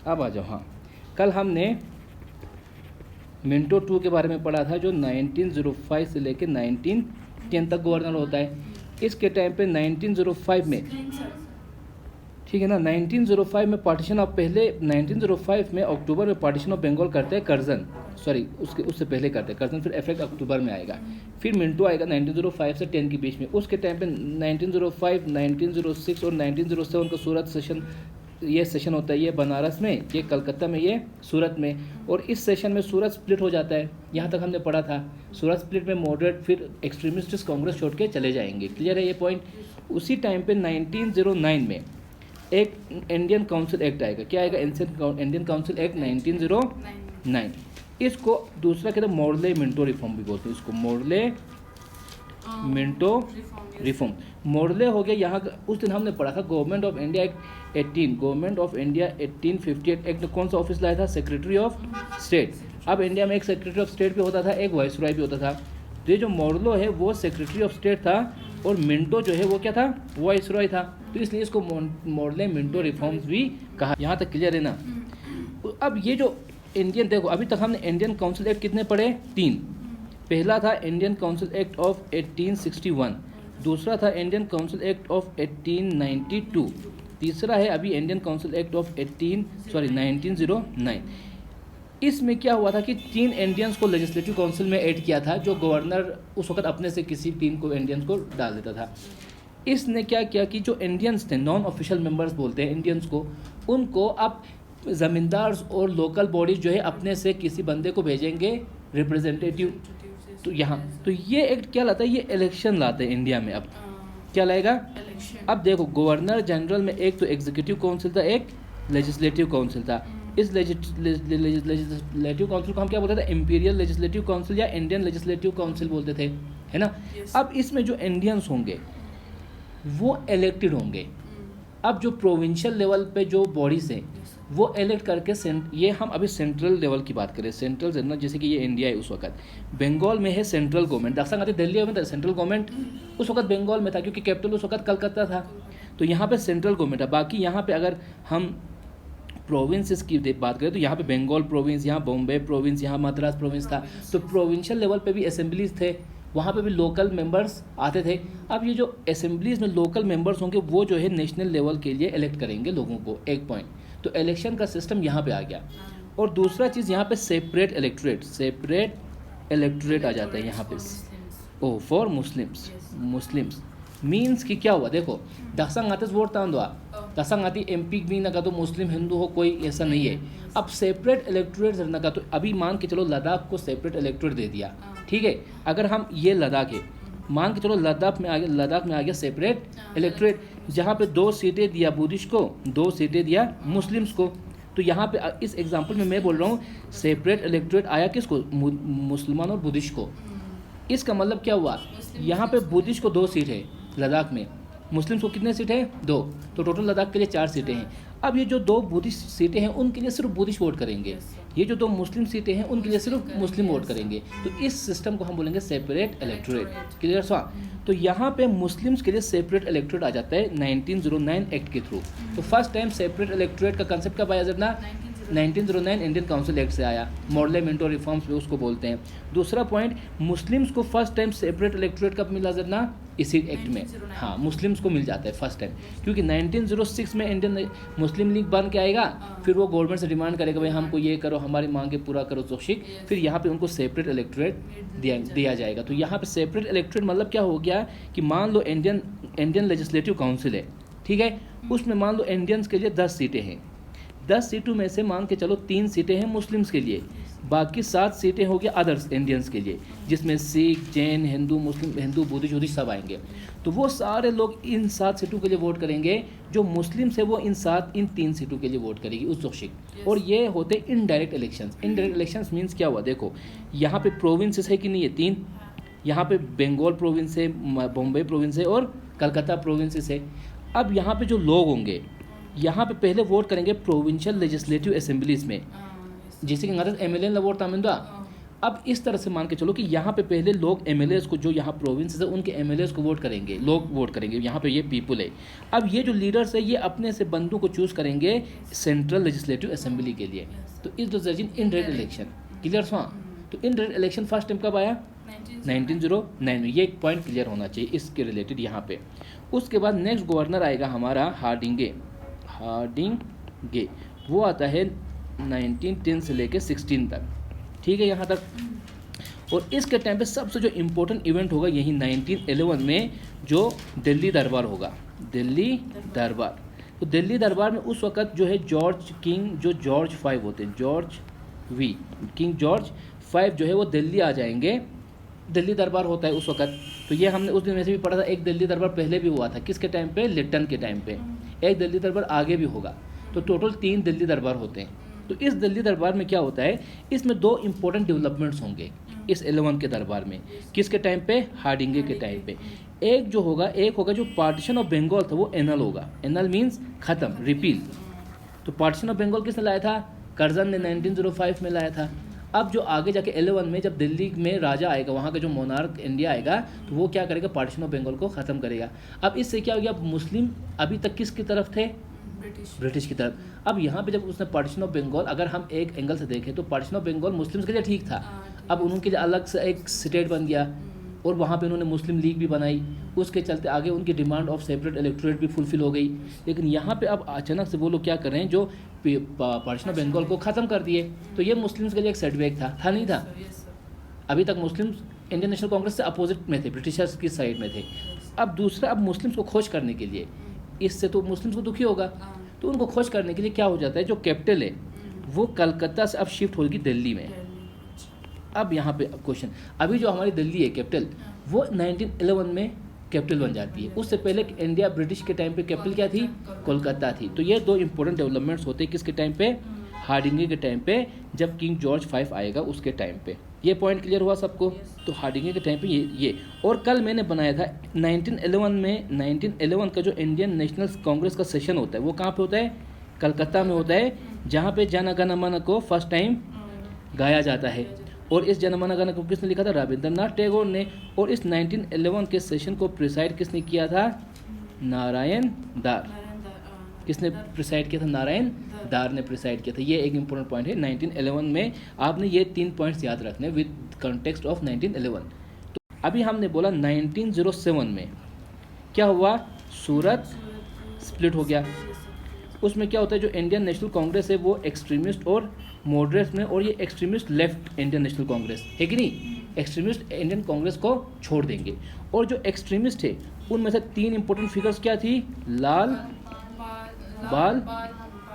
अब आ जाओ। हाँ, कल हमने मिंटो टू के बारे में पढ़ा था, जो 1905 से लेकर 1910 तक गवर्नर होता है। इसके टाइम पे 1905 में, ठीक है ना, 1905 में पार्टीशन ऑफ, पहले 1905 में अक्टूबर में पार्टीशन ऑफ बंगाल करते हैं कर्जन, सॉरी उससे पहले करते हैं कर्जन, फिर इफेक्ट अक्टूबर में आएगा। फिर मिंटो आएगा 1905 से 10 के बीच में। उसके टाइम पे 1905, 1906 और 1907 का सूरत सेशन, ये सेशन होता है, ये बनारस में, ये कलकत्ता में, ये सूरत में। और इस सेशन में सूरत स्प्लिट हो जाता है, यहाँ तक हमने पढ़ा था। सूरत स्प्लिट में मॉडरेट फिर एक्सट्रीमिस्ट कांग्रेस छोड़ के चले जाएंगे। क्लियर है ये पॉइंट। उसी टाइम पे 1909 में एक इंडियन काउंसिल एक्ट आएगा। क्या आएगा? Indian council act 1909। इसको दूसरा कहते हैं मॉडले मिंटो रिफॉर्म भी बोलते हैं इसको, मॉडले मिंटो रिफॉर्म। मॉडले हो गया यहाँ का, उस दिन हमने पढ़ा था government of India act 18, government of India 1858 act कौन सा ऑफिस लाया था? Secretary of state. अब इंडिया में एक सेक्रेटरी ऑफ स्टेट भी होता था, एक वाइसरॉय भी होता था। तो ये जो मॉडलो है वो सेक्रेटरी ऑफ स्टेट था, और मिंटो जो है वो क्या था? वाइसरॉय था। तो इसलिए इसको मॉडले मिंटो रिफॉर्म्स भी कहा। यहाँ तक क्लियर है ना? अब ये जो इंडियन, देखो अभी तक हमने इंडियन काउंसिल एक्ट कितने पढ़े? 3। पहला था इंडियन काउंसिल एक्ट ऑफ 1861, दूसरा था इंडियन काउंसिल एक्ट ऑफ 1892, तीसरा है अभी इंडियन काउंसिल एक्ट ऑफ 1909। इसमें क्या हुआ था कि 3 इंडियंस को लेजिस्लेटिव काउंसिल में ऐड किया था, जो गवर्नर उस वक्त अपने से किसी 3 को इंडियंस को डाल देता था। इसने क्या किया कि जो इंडियंस थे, नॉन ऑफिशियल मेंबर्स बोलते हैं इंडियंस को, उनको अब ज़मींदार और लोकल बॉडीज जो है अपने से किसी बंदे को भेजेंगे रिप्रेजेंटेटिव। तो यहाँ तो ये एक्ट क्या लाता है? ये इलेक्शन लाते हैं इंडिया में। अब क्या लाएगा? अब देखो गवर्नर जनरल में एक तो एग्जीक्यूटिव काउंसिल था, एक लेजिस्लेटिव काउंसिल था। इस लेजिस्लेटिव काउंसिल को हम क्या बोलते थे? इंपीरियल लेजिस्लेटिव काउंसिल या इंडियन लेजिस्लेटिव काउंसिल बोलते थे, है ना? अब इसमें जो इंडियंस होंगे वो इलेक्टेड होंगे। अब जो प्रोविंशियल लेवल पे जो बॉडीज हैं वो इलेक्ट करके ये हम अभी सेंट्रल लेवल की बात करें, सेंट्रल जनरल, जैसे कि ये इंडिया है, उस वक्त बंगाल में है सेंट्रल गवर्नमेंट। दक्षिण आते दिल्ली में था सेंट्रल गवर्नमेंट, उस वक्त बंगाल में था क्योंकि कैपिटल उस वक्त कलकत्ता था। तो यहाँ पे सेंट्रल गवर्नमेंट है। बाकी यहाँ पे अगर हम प्रोविंसेस की बात करें तो यहाँ पे बंगाल प्रोविंस, यहाँ बॉम्बे प्रोविंस, यहाँ मद्रास प्रोविंस था। तो प्रोविंशियल लेवल पे भी असेंबलीज थे, वहाँ पे भी लोकल मेंबर्स आते थे। अब ये जो असेंबलीज में लोकल मेंबर्स होंगे वो जो है नेशनल लेवल के लिए इलेक्ट करेंगे लोगों को, एक पॉइंट। तो इलेक्शन का सिस्टम यहाँ पे आ गया। और दूसरा चीज़ यहाँ पे सेपरेट इलेक्टोरेट आ जाता है यहाँ पे। ओ फॉर मुस्लिम्स मीन्स कि क्या हुआ? देखो दक्षिण आते वोट तांदवा, दक्षिण आती MP भी ना का तो मुस्लिम हिंदू हो, कोई ऐसा नहीं है। अब सेपरेट इलेक्टोरेट ना का, तो अभी मान के चलो लद्दाख को सेपरेट इलेक्टोरेट दे दिया, ठीक है। अगर हम ये लद्दाख है, मान के चलो लद्दाख में आ गया सेपरेट इलेक्टोरेट, जहाँ पे 2 सीटें दिया बुद्धिस्ट को, 2 सीटें दिया मुस्लिम्स को। तो यहाँ पे इस एग्जांपल में मैं बोल रहा हूँ सेपरेट इलेक्टोरेट आया किसको? मुसलमान और बुद्धिस्ट को। इसका मतलब क्या हुआ? यहाँ पे बुद्धिस्ट को 2 सीट है लद्दाख में, मुस्लिम्स को कितने सीट है? 2। तो टोटल लद्दाख के लिए 4 सीटें हैं। अब ये जो 2 बुद्धिस्ट सीटें हैं उनके लिए सिर्फ बुद्धिस्ट वोट करेंगे, ये जो 2 मुस्लिम सीटें हैं उनके लिए सिर्फ मुस्लिम वोट करेंगे। तो इस सिस्टम को हम बोलेंगे सेपरेट इलेक्टोरेट। क्लियर? सो तो यहाँ पे मुस्लिम्स के लिए सेपरेट इलेक्टोरेट आ जाता है 1909 एक्ट के थ्रू। तो फर्स्ट टाइम सेपरेट इलेक्टोरेट का कंसेप्ट कब आया? जब ना 1909 इंडियन काउंसिल एक्ट से आया, मॉडले मिंटो रिफॉर्म्स भी उसको बोलते हैं। दूसरा पॉइंट, मुस्लिम्स को फर्स्ट टाइम सेपरेट इलेक्टोरेट कब मिला? जब ना इसी एक्ट में, हाँ, मुस्लिम्स को मिल जाता है फर्स्ट टाइम, क्योंकि 1906 में इंडियन मुस्लिम लीग बन के आएगा, फिर वो गवर्नमेंट से डिमांड करेगा भाई हमको ये करो, हमारी मांगे पूरा करो तौशीक, फिर यहाँ पे उनको सेपरेट इलेक्टोरेट दिया जाएगा। तो यहाँ पे सेपरेट इलेक्टोरेट मतलब क्या हो गया कि मान लो इंडियन लेजिस्लेटिव काउंसिल है, ठीक है, उसमें मान लो इंडियंस के लिए 10 सीटें हैं। 10 सीटों में से मान के चलो 3 सीटें हैं मुस्लिम्स के लिए, बाकी 7 सीटें हो गया अदर्स इंडियंस के लिए, जिसमें सिख, जैन, हिंदू, मुस्लिम, हिंदू, बुद्धिस्ट सब आएंगे। तो वो सारे लोग इन 7 सीटों के लिए वोट करेंगे। जो मुस्लिम्स है वो इन 3 सीटों के लिए वोट करेगी उस तौशीक। और ये होते indirect elections. Indirect elections means क्या हुआ? देखो यहाँ पे प्रोविंसेस है कि नहीं है? 3। यहाँ पे बंगाल प्रोविंस है, बॉम्बे प्रोविंस है और कलकत्ता प्रोविंसेस है। अब यहाँ पे जो लोग होंगे, यहाँ पे पहले वोट करेंगे प्रोविंशियल लेजिस्लेटिव असेंबलीज में, जैसे कि MLN वोट तामिंदा अब इस तरह से मान के चलो कि यहाँ पे पहले लोग एमएलएस को, जो यहाँ प्रोविंस है उनके एमएलएस को वोट करेंगे, लोग वोट करेंगे, यहाँ पे ये पीपल है। अब ये जो लीडर्स है ये अपने से बंदों को चूज़ करेंगे सेंट्रल लेजिस्लेटिव असेंबली के लिए। तो इस डिसीजन इनडायरेक्ट इलेक्शन क्लियर। हाँ, तो इनडायरेक्ट इलेक्शन फर्स्ट टाइम कब आया? 1909 में। ये एक पॉइंट क्लियर होना चाहिए इसके रिलेटेड यहाँ पे। उसके बाद नेक्स्ट गवर्नर आएगा हमारा हार्डिंगे। वो आता है 1910 से लेके 16 तक, ठीक है यहाँ तक। और इसके टाइम पे सबसे जो इम्पोर्टेंट इवेंट होगा यही 1911 में जो दिल्ली दरबार होगा। दिल्ली दरबार, तो दिल्ली दरबार में उस वक़्त जो है जॉर्ज 5 होते हैं, किंग जॉर्ज 5 जो है वो दिल्ली आ जाएंगे। दिल्ली दरबार होता है उस वक़्त। तो ये हमने उस दिन में से भी पढ़ा था, एक दिल्ली दरबार पहले भी हुआ था, किसके टाइम पे? लिट्टन के टाइम पे। एक दिल्ली दरबार आगे भी होगा, तो टोटल 3 दिल्ली दरबार होते हैं। तो इस दिल्ली दरबार में क्या होता है, इसमें 2 इम्पोर्टेंट डेवलपमेंट्स होंगे इस 11 के दरबार में। किसके टाइम पे? हार्डिंगे के टाइम पे। एक होगा जो पार्टीशन ऑफ बंगाल था वो एनल होगा। एनल मीन्स खत्म, रिपील। तो पार्टीशन ऑफ बंगाल किसने लाया था? कर्जन ने 1905 में लाया था। अब जो आगे जाके 11 में जब दिल्ली में राजा आएगा, वहाँ का जो मोनार्क इंडिया आएगा, तो वो क्या करेगा? पार्टीशन ऑफ बंगाल को ख़त्म करेगा। अब इससे क्या हो गया? मुस्लिम अभी तक किसकी तरफ थे? ब्रिटिश की तरफ। अब यहाँ पे जब उसने पार्टीशन ऑफ बंगाल, अगर हम एक एंगल से देखें तो पार्टीशन ऑफ बंगाल मुस्लिम्स के लिए ठीक था। अब उनके लिए अलग से एक स्टेट बन गया और वहाँ पे उन्होंने मुस्लिम लीग भी बनाई। उसके चलते आगे उनकी डिमांड ऑफ सेपरेट इलेक्टोरेट भी फुलफिल हो गई। लेकिन यहाँ पे अब अचानक से वो लोग क्या कर रहे हैं, जो पार्टीशन ऑफ बंगाल को ख़त्म कर दिए। तो ये मुस्लिम्स के लिए एक सेटबैक था नहीं था? अभी तक मुस्लिम्स इंडियन नेशनल कांग्रेस से अपोजिट में थे, ब्रिटिशर्स की साइड में थे। अब दूसरा, अब मुस्लिम्स को खुश करने के लिए, इससे तो मुस्लिम्स को दुखी होगा, तो उनको खुश करने के लिए क्या हो जाता है, जो कैपिटल है वो कलकत्ता से अब शिफ्ट होगी दिल्ली में। अब यहाँ पे क्वेश्चन, अभी जो हमारी दिल्ली है कैपिटल, वो 1911 में कैपिटल बन जाती है। उससे पहले इंडिया ब्रिटिश के टाइम पे कैपिटल क्या थी? कोलकाता थी। तो ये 2 इंपॉर्टेंट डेवलपमेंट्स होते हैं किसके टाइम पे? हार्डिंगे के टाइम पे, जब किंग जॉर्ज 5 आएगा उसके टाइम पे। ये पॉइंट क्लियर हुआ सबको? तो हार्डिंगे के टाइम पे ये। और कल मैंने बनाया था 1911 का जो इंडियन नेशनल कांग्रेस का सेशन होता है वो कहाँ पे होता है? कलकत्ता में होता है, जहाँ पे जन गण मन को फर्स्ट टाइम गाया जाता है। और इस जन गण मन को किसने लिखा था? रविंद्रनाथ टैगोर ने। और इस 1911 के सेशन को प्रिसाइड किसने किया था? नारायण दार। किसने प्रिसाइड किया था? नारायण दार ने प्रिसाइड किया था। ये एक इंपॉर्टेंट पॉइंट है 1911 में। आपने ये 3 पॉइंट्स याद रखने विद कॉन्टेक्स्ट ऑफ 1911। तो अभी हमने बोला 1907 में क्या हुआ? सूरत स्प्लिट हो गया। उसमें क्या होता है, जो इंडियन नेशनल कांग्रेस है वो एक्सट्रीमिस्ट और मॉडरेट्स में, और ये extremist left Indian National Congress है कि नहीं, एक्सट्रीमिस्ट इंडियन कांग्रेस को छोड़ देंगे। और जो एक्सट्रीमिस्ट है उनमें से 3 इंपॉर्टेंट फिगर्स क्या थी? लाल बाल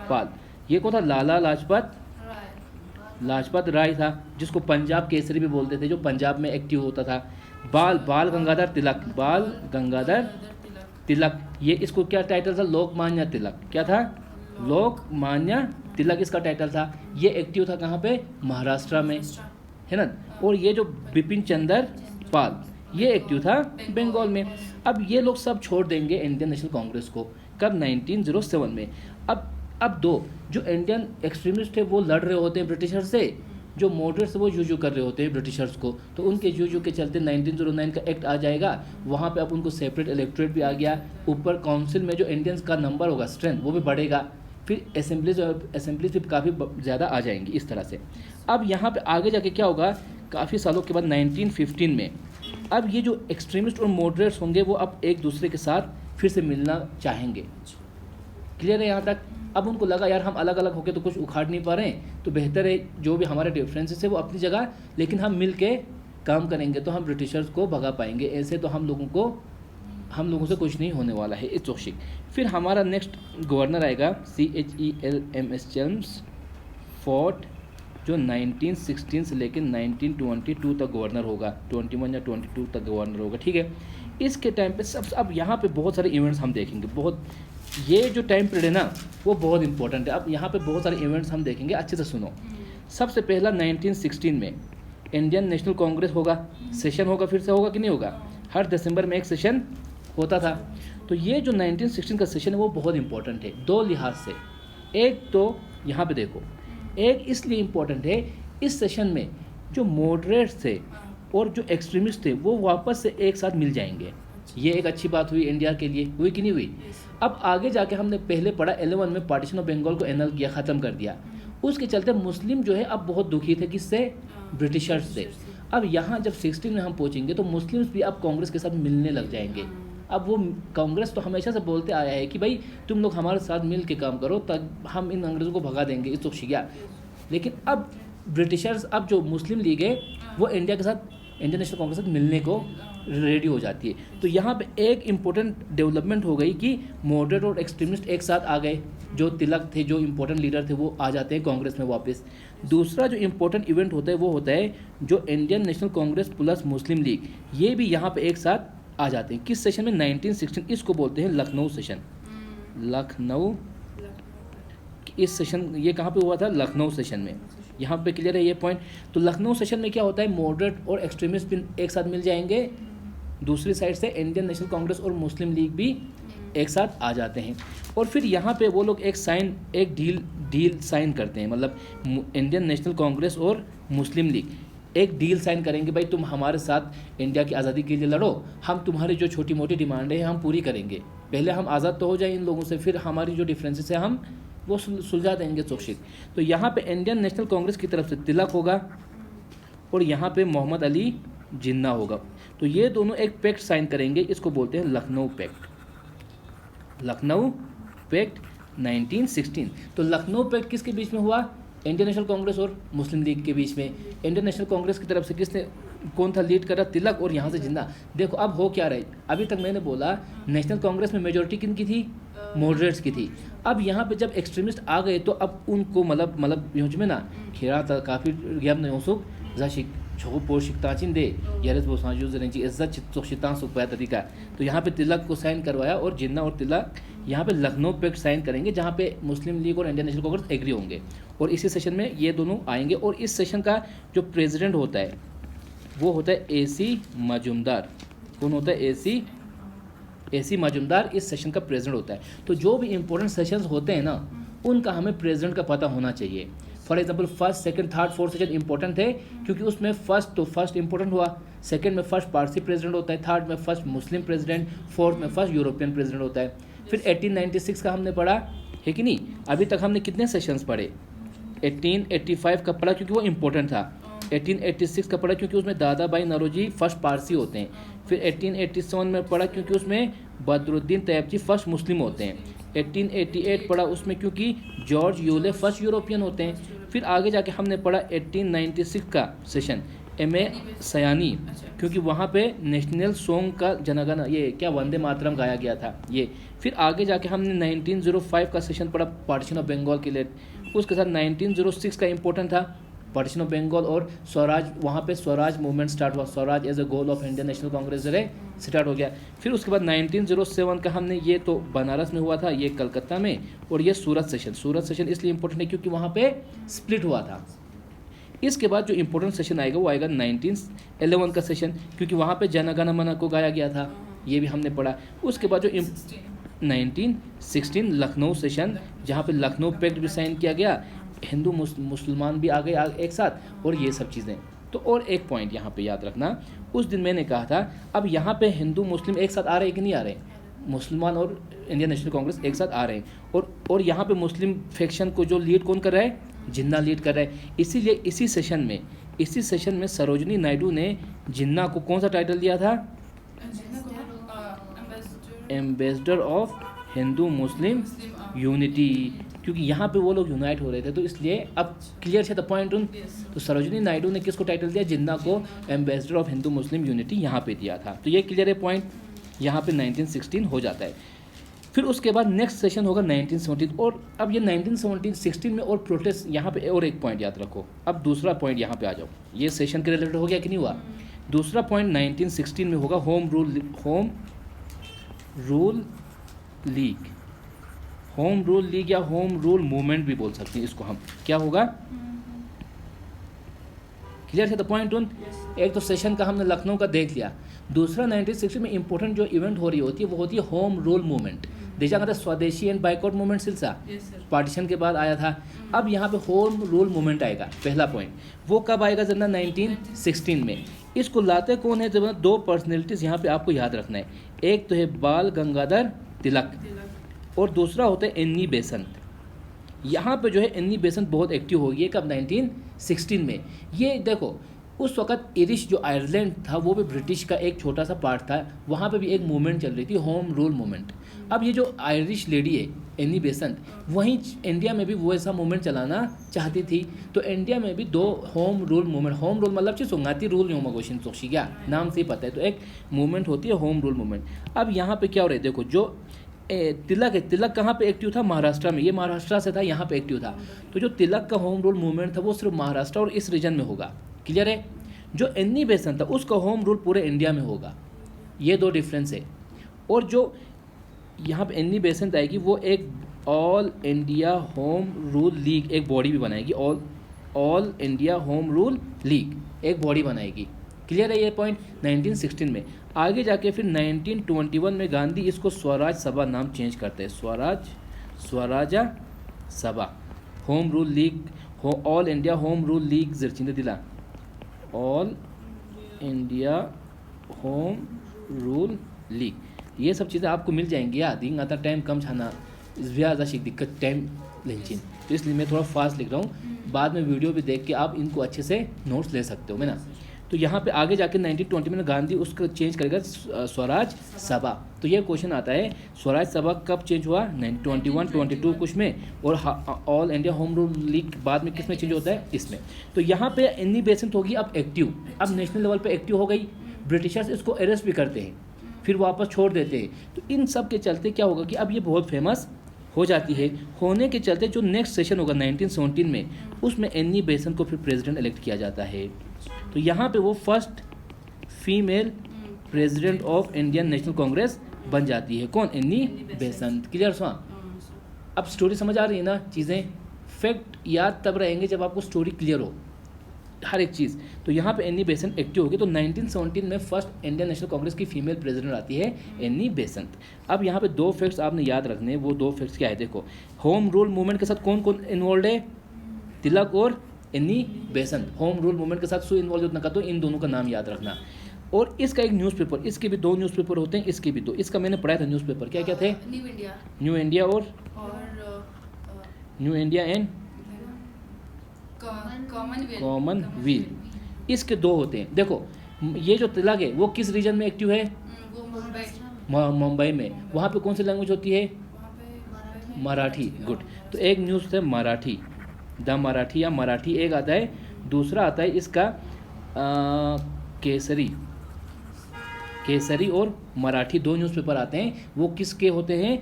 पाल। ये कौन था? लाला लाजपत राय था, जिसको पंजाब केसरी भी बोलते थे, जो पंजाब में एक्टिव होता था। बाल गंगाधर तिलक, ये इसको क्या टाइटल था? लोकमान्य तिलक। क्या था? लोकमान्य तिलक इसका टाइटल था। ये एक्टिव था कहाँ पे? महाराष्ट्र में, है ना। और ये जो बिपिन चंद्र पाल, ये एक्टिव था बंगाल में। अब ये लोग सब छोड़ देंगे इंडियन नेशनल कांग्रेस को। कब? 1907 में। अब 2 जो इंडियन एक्सट्रीमिस्ट है वो लड़ रहे होते हैं ब्रिटिशर्स से, जो मॉडरेट्स वो यूजू कर रहे होते हैं ब्रिटिशर्स को। तो उनके यूजू के चलते 1909 का एक्ट आ जाएगा। वहाँ पे अब उनको सेपरेट इलेक्टोरेट भी आ गया। ऊपर काउंसिल में जो इंडियंस का नंबर होगा, स्ट्रेंथ, वो भी बढ़ेगा। फिर असेंबलीज भी काफ़ी ज़्यादा आ जाएंगी इस तरह से। अब यहाँ पे आगे जाके क्या होगा, काफ़ी सालों के बाद 1915 में अब ये जो एक्सट्रीमिस्ट और मॉडरेट्स होंगे वो अब एक दूसरे के साथ फिर से मिलना चाहेंगे। क्लियर है यहाँ तक? अब उनको लगा यार हम अलग अलग होकर तो कुछ उखाड़ नहीं पा रहे हैं, तो बेहतर है जो भी हमारे डिफरेंसेस है वो अपनी जगह, लेकिन हम मिल के काम करेंगे तो हम ब्रिटिशर्स को भगा पाएंगे। ऐसे तो हम लोगों से कुछ नहीं होने वाला है। इट्स तौशीक। फिर हमारा नेक्स्ट गवर्नर आएगा CHELMS चेम्सफोर्ड, जो 1916 से लेकर 1922 तक गवर्नर होगा, 21 या 22 तक गवर्नर होगा, ठीक है। इसके टाइम पे अब यहाँ पे बहुत सारे इवेंट्स हम देखेंगे। बहुत ये जो टाइम पीरियड है ना वो बहुत इंपॉर्टेंट है। अब यहाँ पे बहुत सारे इवेंट्स हम देखेंगे, अच्छे से सुनो। सबसे पहला 1916 में इंडियन नेशनल कांग्रेस होगा, सेशन होगा, फिर से होगा कि नहीं होगा? हर दिसंबर में एक सेशन होता था। तो ये जो 1916 का सेशन है वो बहुत इंपॉर्टेंट है 2 लिहाज से। एक तो यहाँ पे देखो, एक इसलिए इम्पोर्टेंट है, इस सेशन में जो मॉडरेट्स थे और जो एक्सट्रीमिस्ट थे वो वापस से एक साथ मिल जाएंगे। ये एक अच्छी बात हुई इंडिया के लिए, हुई कि नहीं हुई? अब आगे जाके हमने पहले पढ़ा 11 में पार्टीशन ऑफ बंगाल को एनल किया, ख़त्म कर दिया। उसके चलते मुस्लिम जो है अब बहुत दुखी थे, किससे? ब्रिटिशर्स से। अब यहाँ जब 16 में हम पहुँचेंगे तो मुस्लिम्स भी अब कांग्रेस के साथ मिलने लग जाएंगे। अब वो कांग्रेस तो हमेशा से बोलते आया है कि भाई तुम लोग हमारे साथ मिल के काम करो, तब हम इन अंग्रेज़ों को भगा देंगे, इस तो शिया। लेकिन अब ब्रिटिशर्स, अब जो मुस्लिम लीग है वो इंडिया के साथ, इंडियन नेशनल कांग्रेस के साथ मिलने को रेडी हो जाती है। तो यहाँ पे एक इम्पोर्टेंट डेवलपमेंट हो गई कि मॉडरेट और एक्सट्रीमिस्ट एक साथ आ गए। जो तिलक थे, जो इम्पोर्टेंट लीडर थे, वो आ जाते हैं कांग्रेस में वापस। दूसरा जो इम्पोर्टेंट इवेंट होता है वो होता है जो इंडियन नेशनल कांग्रेस प्लस मुस्लिम लीग, ये भी यहाँ पे एक साथ आ जाते हैं। किस सेशन में? 1916। इसको बोलते हैं लखनऊ सेशन। लखनऊ, इस सेशन ये कहाँ पे हुआ था? लखनऊ सेशन में। यहाँ पे क्लियर है ये पॉइंट? तो लखनऊ सेशन में क्या होता है? मॉडरेट और एक्सट्रीमिस्ट भी एक साथ मिल जाएंगे, दूसरी साइड से इंडियन नेशनल कांग्रेस और मुस्लिम लीग भी एक साथ आ जाते हैं। और फिर यहाँ पे वो लोग एक डील साइन करते हैं, मतलब इंडियन नेशनल कांग्रेस और मुस्लिम लीग एक डील साइन करेंगे, भाई तुम हमारे साथ इंडिया की आज़ादी के लिए लड़ो, हम तुम्हारी जो छोटी मोटी डिमांडें हैं हम पूरी करेंगे, पहले हम आज़ाद तो हो जाए इन लोगों से, फिर हमारी जो डिफरेंसेस है हम वो सुलझा देंगे चौकशीत। तो यहाँ पे इंडियन नेशनल कांग्रेस की तरफ से तिलक होगा और यहाँ पे मोहम्मद अली जिन्ना होगा। तो ये दोनों एक पैक्ट साइन करेंगे, इसको बोलते हैं लखनऊ पैक्ट। लखनऊ पैक्ट 1916। तो लखनऊ पैक्ट किसके बीच में हुआ? इंडियन नेशनल कांग्रेस और मुस्लिम लीग के बीच में। इंडियन नेशनल कांग्रेस की तरफ से कौन था लीड कर रहा? तिलक, और यहाँ से जिन्ना। देखो अब हो क्या रहा है, अभी तक मैंने बोला नेशनल कांग्रेस में मेजोरिटी किन की थी? मॉडरेट्स की थी। अब यहाँ पे जब एक्सट्रीमिस्ट आ गए तो अब उनको मतलब में ना खेरा था काफ़ी गैप नहीं हो जाशिक छो पोशिक ताचिन दे यारस वो साजू जरेंची इज्जत चित्तो शितां सुख पाया तरीका। तो यहाँ पे तिलक को साइन करवाया और जिन्ना और तिलक यहाँ पे लखनऊ पैक्ट साइन करेंगे, जहाँ पे मुस्लिम लीग और इंडियन नेशनल कांग्रेस एग्री होंगे और इसी सेशन में ये दोनों आएंगे। और इस सेशन का जो प्रेसिडेंट होता है वो होता है AC मजुमदार। कौन होता है? AC मजुमदार इस सेशन का प्रेसिडेंट होता है। तो जो भी इंपॉर्टेंट सेशंस होते हैं ना, उनका हमें प्रेसिडेंट का पता होना चाहिए। For example first, second, third, fourth session important थे क्योंकि उसमें फर्स्ट इंपॉर्टेंट हुआ, सेकंड में फर्स्ट पारसी प्रेसिडेंट होता है, थर्ड में फर्स्ट मुस्लिम प्रेसिडेंट, फोर्थ में फर्स्ट यूरोपियन प्रेसिडेंट होता है। फिर 1896 का हमने पढ़ा है कि नहीं? अभी तक हमने कितने सेशंस पढ़े? 1885 का पढ़ा क्योंकि वो इंपॉर्टेंट था। 1886 का पढ़ा क्योंकि उसमें दादा भाई नौरोजी फर्स्ट पारसी होते हैं। फिर 1887 में पढ़ा क्योंकि उसमें बदरुद्दीन तैयबजी फर्स्ट मुस्लिम होते हैं। 1888 पढ़ा उसमें क्योंकि जॉर्ज यूले फर्स्ट यूरोपियन होते हैं। फिर आगे जाके हमने पढ़ा 1896 का सेशन MA सयानी, क्योंकि वहाँ पे नेशनल सॉन्ग का जनगण ये क्या वंदे मातरम गाया गया था ये। फिर आगे जाके हमने 1905 का सेशन पढ़ा पार्टीशन ऑफ बंगाल के लिए। उसके साथ 1906 का इम्पोर्टेंट था पार्टीशन ऑफ बंगाल और स्वराज, वहाँ पे स्वराज मूवमेंट स्टार्ट हुआ, Swaraj as a goal of Indian National Congress जो है स्टार्ट हो गया। फिर उसके बाद 1907 का हमने ये तो बनारस में हुआ था, ये कलकत्ता में, और ये सूरत सेशन इसलिए इंपॉर्टेंट है क्योंकि वहाँ पे स्प्लिट हुआ था। इसके बाद जो इंपॉर्टेंट सेशन आएगा वो आएगा 1911 का सेशन, क्योंकि वहाँ पे जन गण मन को गाया गया था, ये भी हमने पढ़ा। उसके बाद जो 1916 लखनऊ सेशन, जहाँ पे लखनऊ पैक्ट भी साइन किया गया, हिंदू मुसलमान भी आ गए एक साथ, और ये सब चीज़ें। तो और एक पॉइंट यहाँ पे याद रखना, उस दिन मैंने कहा था अब यहाँ पे हिंदू मुस्लिम एक साथ आ रहे हैं कि नहीं आ रहे? मुसलमान और इंडियन नेशनल कांग्रेस एक साथ आ रहे हैं, और यहाँ पे मुस्लिम फैक्शन को जो लीड कौन कर रहा है? जिन्ना लीड कर रहा है। इसीलिए इसी सेशन में सरोजनी नायडू ने जिन्ना को कौन सा टाइटल दिया था? Ambassador of Hindu Muslim unity, क्योंकि यहाँ पे वो लोग यूनाइट हो रहे थे। तो इसलिए अब क्लियर है द पॉइंट उन। तो सरोजनी नायडू ने किसको टाइटल दिया? जिन्ना को ambassador of Hindu Muslim unity यहाँ पे दिया था। तो ये क्लियर है पॉइंट, यहाँ पे 1916 हो जाता है। फिर उसके बाद नेक्स्ट सेशन होगा 1917, और अब ये 1916 में और प्रोटेस्ट। यहाँ पे और एक पॉइंट याद रखो, अब दूसरा पॉइंट यहाँ पे आ जाओ, ये सेशन के रिलेटेड हो गया कि नहीं हुआ? दूसरा पॉइंट 1916 में होगा होम रूल लीग या होम रूल मूवमेंट भी बोल सकते हैं इसको हम। क्या होगा? क्लियर है द पॉइंट उन। एक तो सेशन का हमने लखनऊ का देख लिया। दूसरा 1960 में इंपॉर्टेंट जो इवेंट हो रही होती है वो होती है होम रूल मूवमेंट। देशांगत स्वदेशी एंड बाइकआउट मूवमेंट सिलसा पार्टीशन के बाद आया था। अब यहाँ पे होम रूल मूवमेंट आएगा, पहला पॉइंट। वो कब आएगा जनना? 1916 में। इसको लाते कौन है? जब दो पर्सनैलिटीज़ यहाँ पे आपको याद रखना है, एक तो है बाल गंगाधर तिलक और दूसरा होता है एनी बेसंत। यहाँ पे जो है एनी बेसंत बहुत एक्टिव हो गई है, कब? 1916 में। ये देखो उस वक्त इरिश जो आयरलैंड था वो भी ब्रिटिश का एक छोटा सा पार्ट था, वहाँ पे भी एक मूवमेंट चल रही थी, होम रूल मूवमेंट। अब ये जो आयरिश लेडी है एनी बेसंत, वहीं इंडिया में भी वो ऐसा मूवमेंट चलाना चाहती थी। तो इंडिया में भी दो home rule movement, home rule मतलब चीज सोंगाती रूल योमा गोशिन सोशी, क्या नाम से ही पता है, तो एक मूवमेंट होती है होम रूल मूवमेंट। अब यहाँ पे क्या हो रहा है? देखो जो तिलक है, तिलक कहाँ पे एक्टिव था? महाराष्ट्र में। ये महाराष्ट्र से था, यहाँ पे एक्टिव था। तो जो तिलक का होम रूल मूवमेंट था वो सिर्फ महाराष्ट्र और इस रीजन में होगा, क्लियर है। जो एनी बेसंत था उसका होम रूल पूरे इंडिया में होगा, ये दो डिफरेंस है। और जो यहाँ पे एनी बेसंत आएगी वो एक all India home rule league एक बॉडी भी बनाएगी, all India home rule league एक बॉडी बनाएगी, क्लियर है ये पॉइंट। 1916 में आगे जाके फिर 1921 में गांधी इसको स्वराज सभा नाम चेंज करते हैं, Swaraja Sabha home rule league, all India home rule league जर्चिंद दिला, all India home rule league. ये सब चीज़ें आपको मिल जाएंगी यार, दिन आता टाइम कम छाना ज़्यादा शिक दिक्कत टाइम लेंचिन, तो इसलिए मैं थोड़ा फास्ट लिख रहा हूँ। बाद में वीडियो भी देख के आप इनको अच्छे से नोट्स ले सकते हो, मैं ना। तो यहाँ पे आगे जाके 1920 में गांधी उसको चेंज करेगा स्वराज सभा। तो ये क्वेश्चन आता है स्वराज सभा कब चेंज हुआ? 1921, 22 कुछ में, और all India home rule league बाद में किस में चेंज होता है? इसमें। तो यहाँ पे एनी बेसंत होगी अब एक्टिव, अब नेशनल लेवल पे एक्टिव हो गई। ब्रिटिशर्स इसको अरेस्ट भी करते हैं, फिर वापस छोड़ देते हैं। तो इन सब के चलते क्या होगा कि अब ये बहुत फेमस हो जाती है। होने के चलते जो नेक्स्ट सेशन होगा 1917 में, उसमें एनी बेसंत को फिर प्रेसिडेंट इलेक्ट किया जाता है। तो यहाँ पे वो first female president of Indian National Congress बन जाती है। कौन? एनी बेसंत, क्लियर हुआ? अब स्टोरी समझ आ रही है ना? चीज़ें फैक्ट याद तब रहेंगे जब आपको स्टोरी क्लियर हो हर एक चीज़। तो यहाँ पे एनी बेसंत एक्टिव होगी। तो 1917 में फर्स्ट इंडियन नेशनल कांग्रेस की फीमेल प्रेसिडेंट आती है एनी बेसंत। अब यहाँ पे दो फैक्ट्स आपने याद रखने हैं, वो दो फैक्ट्स क्या है? देखो होम रूल मूवमेंट के साथ कौन कौन इन्वॉल्व है? तिलक और एनी बेसंत। होम रूल मूवमेंट के साथ सो इन्वॉल्व उतना का, तो इन दोनों का नाम याद रखना। और इसका एक न्यूज़पेपर, इसके भी दो न्यूज़पेपर होते हैं, इसके भी दो। इसका मैंने पढ़ाया था न्यूज़पेपर, क्या क्या थे? न्यू इंडिया और न्यू इंडिया एंड कॉमनवेल्थ। इसके दो होते हैं। देखो ये जो तिलक है वो किस रीजन में एक्टिव है? मुंबई में। वहाँ पे कौन सी लैंग्वेज होती है? मराठी। गुड। तो एक न्यूज़ है मराठी, द मराठी या मराठी एक आता है, दूसरा आता है इसका केसरी। केसरी और मराठी दो न्यूज़पेपर आते हैं। वो किसके होते हैं?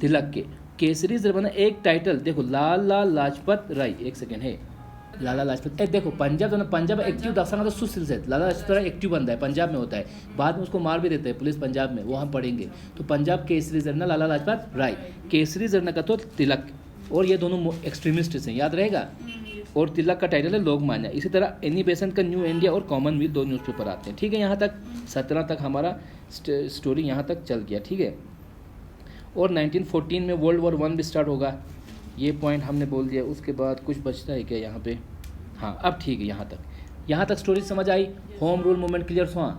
तिलक के। केसरी जरा बना एक टाइटल देखो, लाला लाजपत राय, एक सेकेंड है लाला लाजपत। देखो पंजाब जो ना, पंजाब एक्टिव दर्शा तो सुसिलसित लाला लाजपत राय एक्टिव बनता है, पंजाब में होता है। बाद में उसको मार भी देते हैं पुलिस पंजाब में, वो हम पढ़ेंगे। तो पंजाब केसरी जरना लाला लाजपत राय, केसरी जरना का तो तिलक। और ये दोनों एक्सट्रीमिस्ट हैं, याद रहेगा। और तिलक का टाइटल है लोकमान्य। इसी तरह एनी बेसंत का न्यू इंडिया और कॉमनवेल्थ दो न्यूज़पेपर आते हैं। ठीक है, यहाँ तक 17 तक हमारा स्टोरी यहाँ तक चल गया। ठीक है। और 1914 में वर्ल्ड वॉर 1 भी स्टार्ट होगा, ये पॉइंट हमने बोल दिया। उसके बाद कुछ बचता है क्या यहाँ पे? हाँ अब ठीक है, यहाँ तक स्टोरी समझ आई। होम रूल मूवमेंट क्लियर हुआ,